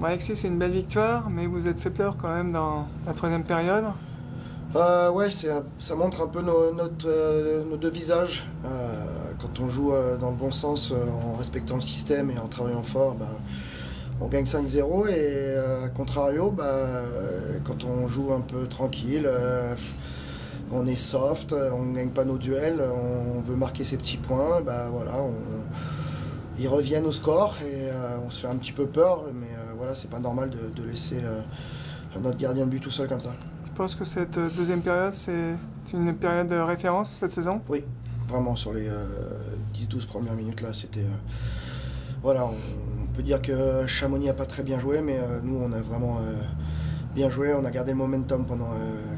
Bon, Alexis, c'est une belle victoire, mais vous êtes fait peur quand même dans la troisième période. Ouais, ça montre un peu nos deux visages. Quand on joue dans le bon sens, en respectant le système et en travaillant fort, on gagne 5-0. Et à contrario, quand on joue un peu tranquille, on est soft, on ne gagne pas nos duels, on veut marquer ses petits points, ils reviennent au score et on se fait un petit peu peur, mais voilà, c'est pas normal de laisser notre gardien de but tout seul comme ça. Je pense que cette deuxième période, c'est une période de référence cette saison. Oui, vraiment, sur les 10-12 premières minutes, là, c'était... voilà, on peut dire que Chamonix n'a pas très bien joué, mais nous, on a vraiment bien joué. On a gardé le momentum pendant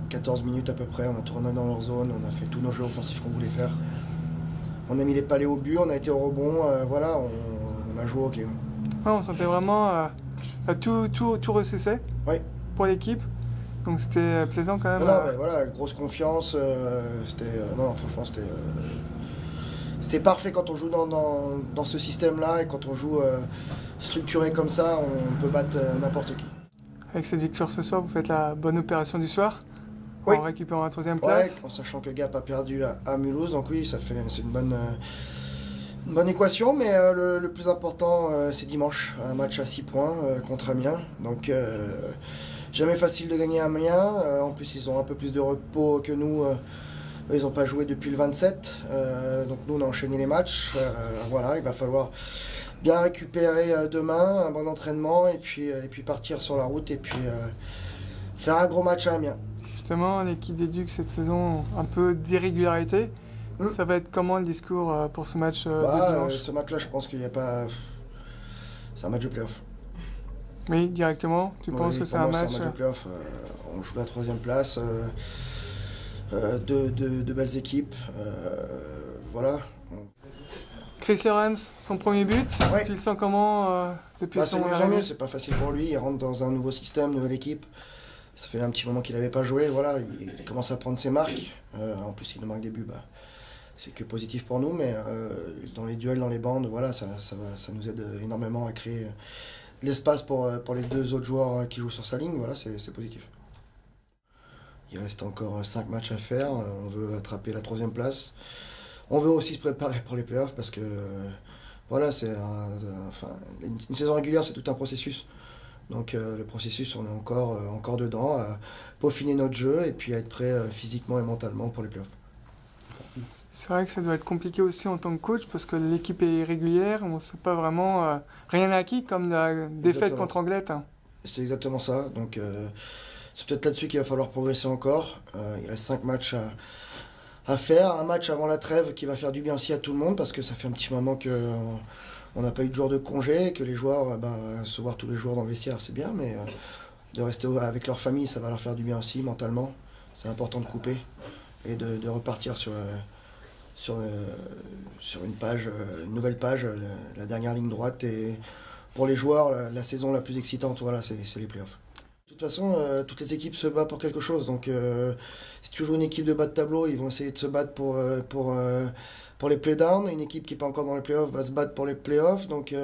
14 minutes à peu près. On a tourné dans leur zone, on a fait tous nos jeux offensifs qu'on voulait faire. On a mis les palets au but, on a été au rebond, voilà, on a joué au hockey. Ouais, on sentait vraiment tout recessé Oui. pour l'équipe. Donc c'était plaisant quand même. Voilà, grosse confiance. Non, franchement, c'était parfait quand on joue dans ce système-là et quand on joue structuré comme ça, on peut battre n'importe qui. Avec cette victoire ce soir, vous faites la bonne opération du soir Oui. en récupérant la troisième Ouais, place. en sachant que Gap a perdu à Mulhouse, donc oui, c'est une bonne équation, mais le plus important, c'est dimanche, un match à 6 points contre Amiens. Donc jamais facile de gagner à Amiens. En plus, ils ont un peu plus de repos que nous. Ils n'ont pas joué depuis le 27, donc nous on a enchaîné les matchs. Voilà, il va falloir bien récupérer demain, un bon entraînement, et puis partir sur la route et puis faire un gros match à Amiens. Justement, l'équipe des Ducs cette saison, un peu d'irrégularité. Ça va être comment le discours pour ce match de dimanche? Ce match-là, je pense qu'il n'y a pas... C'est un match de play-off. Oui, directement. Tu penses que c'est un match de play-off. On joue la troisième place. Deux belles équipes. Voilà. Chris Lawrence, son premier but. Ouais. Tu le sens comment depuis C'est son mieux en arrivée? mieux, c'est pas facile pour lui. Il rentre dans un nouveau système, nouvelle équipe. Ça fait un petit moment qu'il n'avait pas joué. Voilà, il commence à prendre ses marques. En plus, il nous marque des buts. C'est que positif pour nous, mais dans les duels, dans les bandes, voilà, ça nous aide énormément à créer de l'espace pour les deux autres joueurs qui jouent sur sa ligne. Voilà, c'est positif. Il reste encore 5 matchs à faire. On veut attraper la troisième place. On veut aussi se préparer pour les playoffs parce que voilà, une saison régulière, c'est tout un processus. Donc le processus, on est encore dedans, à peaufiner notre jeu et puis à être prêt physiquement et mentalement pour les playoffs. C'est vrai que ça doit être compliqué aussi en tant que coach parce que l'équipe est irrégulière, on ne sait pas vraiment, rien n'est acquis comme la défaite contre Anglette. C'est exactement ça, donc c'est peut-être là-dessus qu'il va falloir progresser encore. Il reste 5 matchs à faire, un match avant la trêve qui va faire du bien aussi à tout le monde parce que ça fait un petit moment qu'on n'a pas eu de jour de congé, que les joueurs, se voir tous les jours dans le vestiaire c'est bien, mais de rester avec leur famille ça va leur faire du bien aussi mentalement. C'est important de couper et de repartir sur une nouvelle page, la dernière ligne droite. Et pour les joueurs, la saison la plus excitante, voilà, c'est les playoffs. De toute façon, toutes les équipes se battent pour quelque chose. Donc, si tu joues une équipe de bas de tableau, ils vont essayer de se battre pour les playdowns. Une équipe qui n'est pas encore dans les playoffs va se battre pour les playoffs. Donc,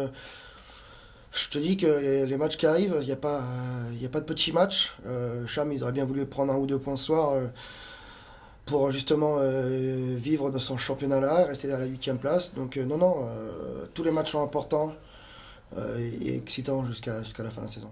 je te dis que les matchs qui arrivent, il n'y a pas de petits matchs. Cham, il aurait bien voulu prendre 1 ou 2 points ce soir. Pour justement vivre de son championnat-là, rester à la 8e place. Donc non, tous les matchs sont importants et excitants jusqu'à la fin de la saison.